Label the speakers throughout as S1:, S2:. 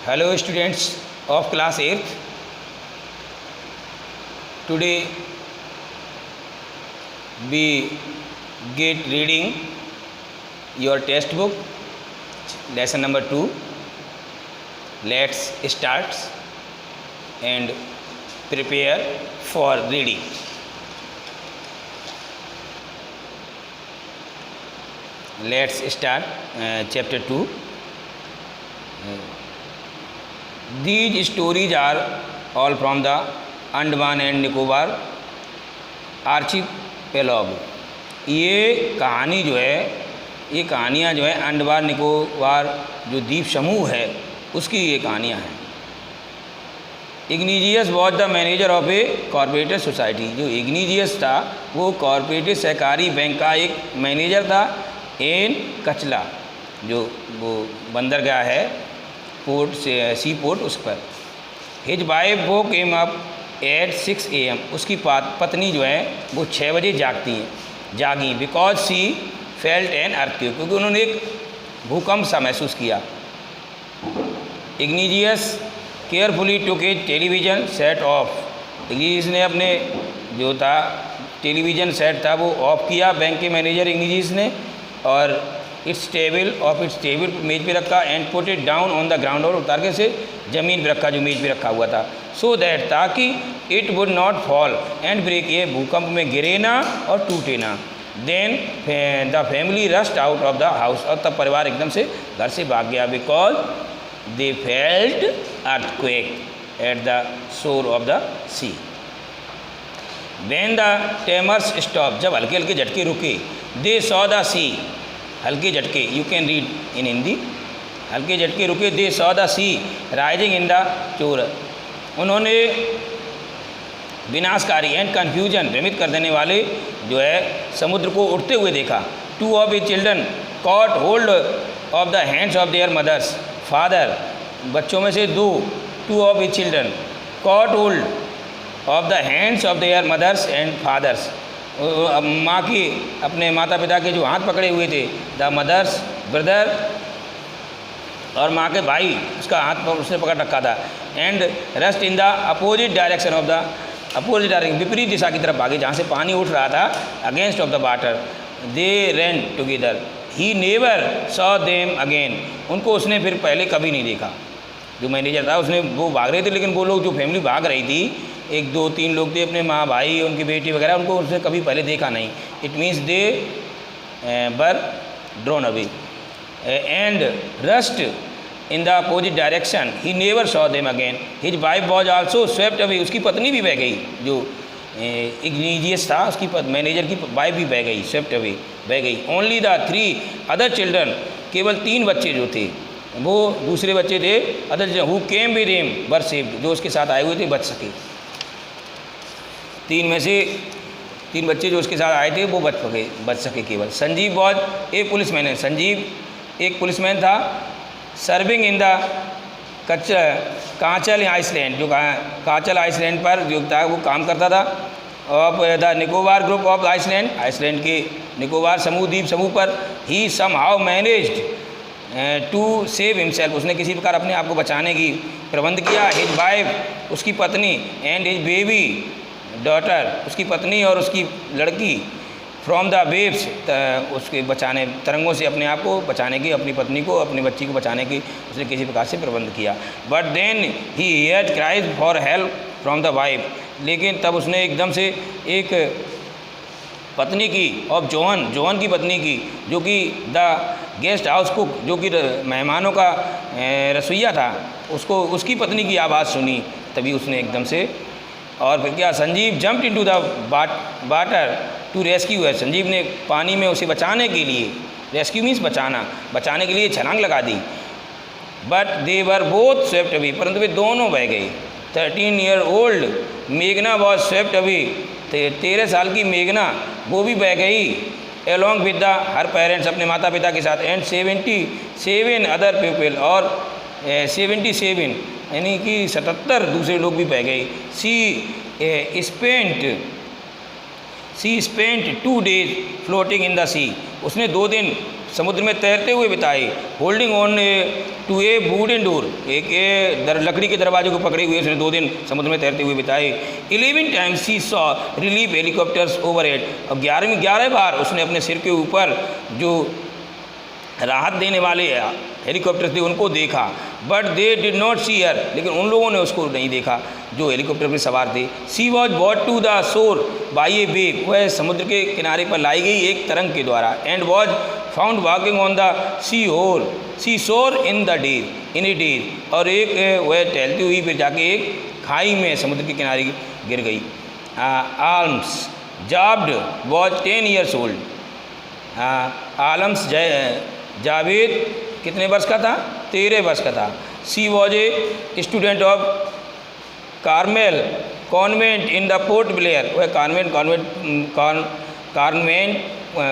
S1: Hello students of class 8th. Today we get reading your textbook lesson number 2. Let's start and prepare for reading. Let's start chapter 2. These stories are all from the Andaman and Nicobar archipelago. ये कहानी जो है, ये कहानियाँ जो है अंडमान निकोबार जो द्वीप समूह है उसकी ये कहानियाँ हैं। Ignatius was the manager of a cooperative society. जो इग्निजियस था वो कॉरपोरेटिव सहकारी बैंक का एक मैनेजर था इन कचला, जो वो बंदरगाह है पोर्ट से सी पोर्ट उस पर। हिज वाइफ वो केम अप एट 6 AM। उसकी पत्नी जो है वो 6 बजे जागी because she felt an earthquake, क्योंकि उन्होंने एक भूकंप सा महसूस किया। Ignatius carefully took a television set off. Ignatius ने अपने जो था टेलीविज़न सेट था वो ऑफ किया, बैंक के मैनेजर इग्निजियस ने, और इट्स टेबल मेज पे रखा and put it down on the ground, और उतार के से ज़मीन पे रखा जो मेज पे रखा हुआ था। सो दैट ताकि it would not fall and break, ये भूकंप में गिरे ना और टूटे ना। Then the family rushed out of the house, और तब परिवार एकदम से घर से भाग गया because they felt earthquake at the shore of the sea. When the tremors stop, जब हल्के हल्के झटके रुके, दे सॉ द सी, हल्के झटके, you can read in Hindi, हल्के झटके रुके, they saw the sea rising in the shore. उन्होंने विनाशकारी एंड कन्फ्यूजन, भ्रमित कर देने वाले जो है समुद्र को उठते हुए देखा। Two of a children caught hold of the hands of their mothers father, बच्चों में से 2, two of a children caught hold of the hands of their mothers and fathers, माँ की अपने माता पिता के जो हाथ पकड़े हुए थे, द मदर्स ब्रदर, और माँ के भाई उसका हाथ पर उसने पकड़ रखा था। And rust in the opposite direction of the, opposite direction विपरीत दिशा की तरफ भागे जहाँ से पानी उठ रहा था, against of the water. They ran together, he never saw them again, उनको उसने फिर पहले कभी नहीं देखा। जो मैनेजर था उसने, वो भाग रहे थे, लेकिन वो लोग जो फैमिली भाग रही थी, 1 2 3 लोग थे, अपने माँ भाई उनकी बेटी वगैरह, उनको उसने कभी पहले देखा नहीं। It means they were drone away and rust in the opposite direction, he never saw them again. His wife was also swept away, उसकी पत्नी भी बह गई, जो इग्निजियस था उसकी मैनेजर की वाइफ भी बह गई, स्वेप्ट अवे बह गई। ओनली द 3 अदर चिल्ड्रन, केवल 3 बच्चे जो थे, वो दूसरे बच्चे थे other who came with him were saved, जो उसके साथ आए हुए थे बच सके। 3 में से 3 बच्चे जो उसके साथ आए थे वो बच सके केवल। Sanjeev was a policeman, Sanjeev एक पुलिसमैन था, सर्विंग इन द कांचल आइसलैंड, जो कांचल आइसलैंड पर जो था वो काम करता था, of the Nicobar group of island, island के निकोबार समूह द्वीप समूह पर। He somehow managed to save himself, उसने किसी प्रकार अपने आप को बचाने की प्रबंध किया। हिज वाइफ, उसकी पत्नी, एंड हिज बेबी डॉटर, उसकी पत्नी और उसकी लड़की, फ्रॉम द वेव्स, उसके बचाने, तरंगों से अपने आप को बचाने की, अपनी पत्नी को, अपनी बच्ची को बचाने की उसने किसी प्रकार से प्रबंध किया। But then he heard cries for help from the wife, लेकिन तब उसने एकदम से एक पत्नी की, और जोहन की पत्नी की, जो कि द गेस्ट हाउस कुक, जो कि मेहमानों का रसोइया था, उसको, उसकी पत्नी की आवाज़ सुनी, तभी उसने एकदम से, और फिर क्या, Sanjeev jumped into the water to rescue है, संजीव ने पानी में उसे बचाने के लिए, रेस्क्यू मीन्स बचाने के लिए छलांग लगा दी। But they were both swept away, परंतु वे दोनों बह गए। 13 ईयर ओल्ड मेघना वॉज स्वेप्ट अवे, 13 साल की मेघना वो भी बह गई, along with the her parents, अपने माता पिता के साथ, एंड 77 अदर पीपल, और 77 यानी कि 77 दूसरे लोग भी बह गए। She spent 2 days floating in the sea, उसने 2 दिन समुद्र में तैरते हुए बिताए। Holding on to a wooden door, एक लकड़ी के दरवाजे को पकड़े हुए उसने 2 दिन समुद्र में तैरते हुए बिताए। 11 times she saw relief helicopters overhead, और 11 बार उसने अपने सिर के ऊपर जो राहत देने वाले हेलीकॉप्टर थे उनको देखा। बट दे डिड नॉट सी हर, लेकिन उन लोगों ने उसको नहीं देखा जो हेलीकॉप्टर पर सवार थे। She was brought to the shore by a wave, वह समुद्र के किनारे पर लाई गई एक तरंग के द्वारा। And was found walking on the seashore in A days, और एक वह टहलती हुई फिर जाके एक खाई में समुद्र के किनारे गिर गई। Almas Javed was 10 years old, Almas Javed कितने वर्ष का था? 13 वर्ष का था। She was a student of Carmel convent in the Port Blair, वह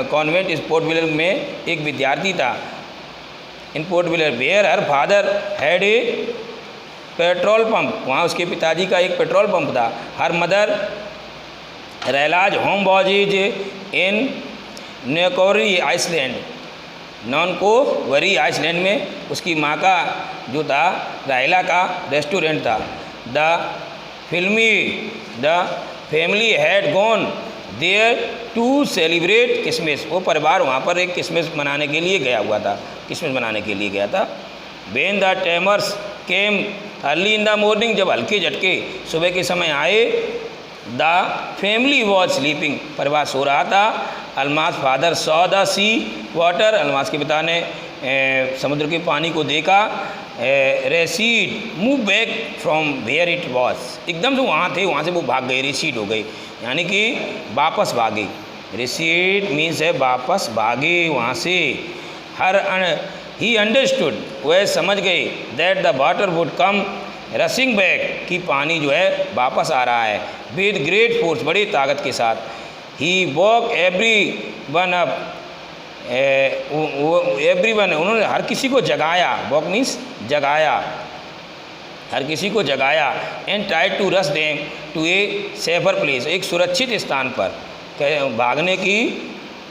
S1: कॉन्वेंट इस पोर्ट ब्लेयर में एक विद्यार्थी था। In Port Blair where her father had a petrol pump, वहाँ उसके पिताजी का एक पेट्रोल पंप था। Her mother relatives home was is in Nancowry island, Nancowry island में उसकी माँ का जो था रायला का रेस्टोरेंट था। The family had gone there to celebrate Christmas, वो परिवार वहाँ पर एक क्रिसमस मनाने के लिए गया हुआ था, क्रिसमस मनाने के लिए गया था। When the tremors came early in the morning, जब हल्के झटके सुबह के समय आए। द फैमिली वॉज स्लीपिंग, परिवार सो रहा था। Almas father saw the sea water, Almas के पिता ने समुद्र के पानी को देखा। Receded move back from where it was, एकदम से वहाँ थे वहाँ से वो भाग गए, रेसीड हो गए यानी कि वापस भागे। रेसीड मीन्स है वापस भागे वहाँ से। ही अंडरस्टूड, वह समझ गए that the water would come रसिंग back, कि पानी जो है वापस आ रहा है। विद ग्रेट फोर्स, बड़ी ताकत के साथ। He woke everyone up, everyone, उन्होंने हर किसी को जगाया। वॉक मीन्स जगाया, हर किसी को जगाया। And try to rush them to a safer place, एक सुरक्षित स्थान पर भागने की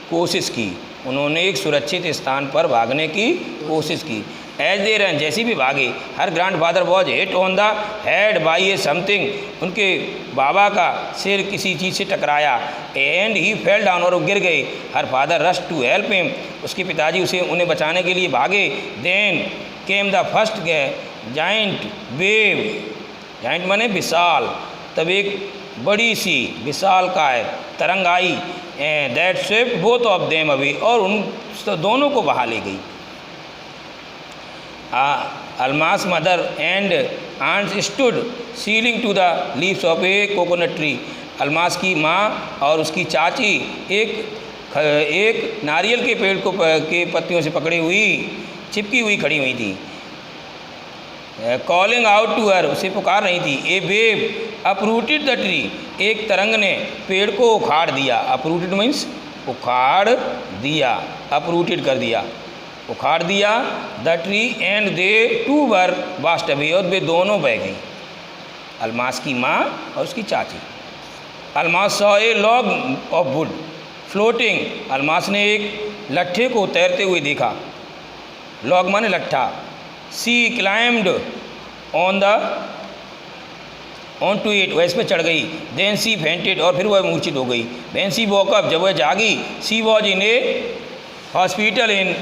S1: कोशिश की। उन्होंने एक सुरक्षित स्थान पर भागने की कोशिश की। एज दे रन, जैसी भी भागे। Her grandfather was hit on the head by a something, उनके बाबा का सिर किसी चीज़ से टकराया। एंड ही फेल डाउन, और वो गिर गए। Her father rush to help him, उसके पिताजी उन्हें बचाने के लिए भागे। Then came the first giant wave, giant माने विशाल, तब एक बड़ी सी विशाल का तरंग आई। That swept both of them away, और उन दोनों को बहा ले गई। Almas mother and aunt stood clinging to the leaves of a coconut tree, Almas की माँ और उसकी चाची एक नारियल के पेड़ को के पत्तियों से पकड़ी हुई चिपकी हुई खड़ी हुई थी। कॉलिंग आउट टू हर, उसे पुकार रही थी। ए वेव अपरूटेड द ट्री, एक तरंग ने पेड़ को उखाड़ दिया। अपरूटेड मीन्स उखाड़ दिया, अपरूटेड कर दिया, उखाड़ दिया। The tree and they two were washed away, और वे दोनों बह गई, अलमास की माँ और उसकी चाची। Almas saw a log of would floating, Almas ने एक लट्ठे को तैरते हुए देखा। लॉग माने लट्ठा। सी क्लाइम्ड ऑन टू इट, वह इस पर चढ़ गई। देन सी फेंटेड, और फिर वह मूर्छित हो गई। देन सी वॉक अप, जब वह जागी। सी was in A hospital in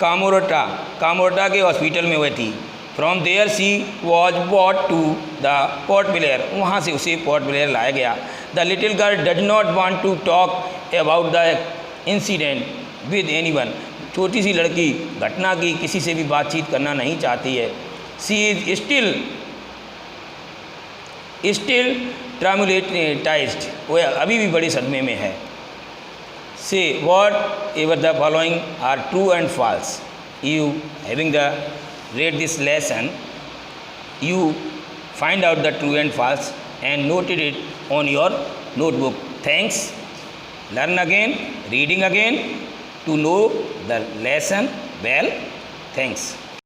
S1: Kamorta के हॉस्पिटल में वह थी। From there she was brought to the Port Blair, वहाँ से उसे पोर्ट ब्लेयर लाया गया। The little girl does not want to talk about the incident with anyone, छोटी सी लड़की घटना की किसी से भी बातचीत करना नहीं चाहती है। सी इज स्टिल ट्रामुलेटाइज्ड, वह अभी भी बड़े सदमे में है। Say whatever the following are true and false, you having the read this lesson, you find out the true and false and noted it on your notebook. Thanks. Learn again, reading again to know the lesson well. Thanks.